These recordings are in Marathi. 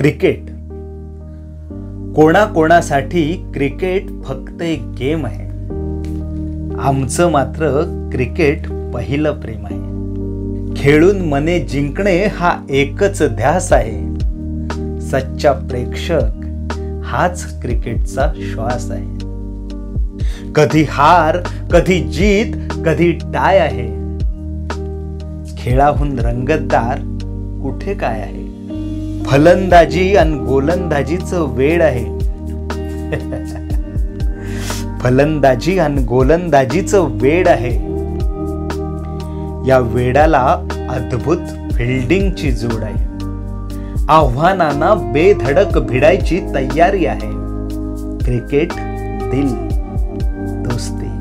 क्रिकेट कोणाकोणासाठी क्रिकेट फक्त एक गेम आहे. आमचं मात्र क्रिकेट पहिलं प्रेम आहे. खेळून मने जिंकणे हा एकच ध्यास आहे. सच्चा प्रेक्षक हाच क्रिकेटचा श्वास आहे. कधी हार, कधी जीत, कधी टाय आहे. खेळाहून रंगतदार कुठे काय आहे. फलंदाजी आणि गोलंदाजीचं वेड आहे. फलंदाजी आणि गोलंदाजीचं वेड आहे. या वेडाला अद्भुत फिल्डिंगची जोड आहे. आव्हानांना बेधडक भिडायची तयारी आहे. क्रिकेट दिल दोस्ती,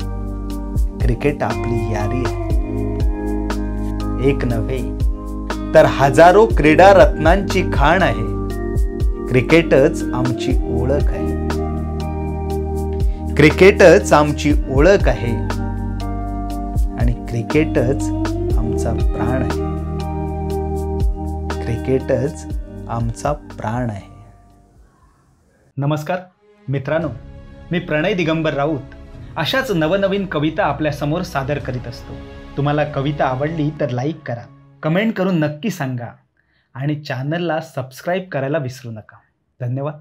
क्रिकेट आपली यारी आहे. एक नव्हे तर हजारो क्रीडा रत्नांची खाण आहे. क्रिकेटच आमची ओळख आहे. क्रिकेटच आमची ओळख आहे आणि क्रिकेटच आमचा प्राण आहे. क्रिकेटच आमचा प्राण आहे. नमस्कार मित्रांनो, मी प्रणय दिगंबर राऊत अशाच नवनवीन कविता आपल्या समोर सादर करीत असतो. तुम्हाला कविता आवडली तर लाईक करा, कमेंट करून नक्की सांगा आणि चॅनलला सबस्क्राईब करायला विसरू नका. धन्यवाद.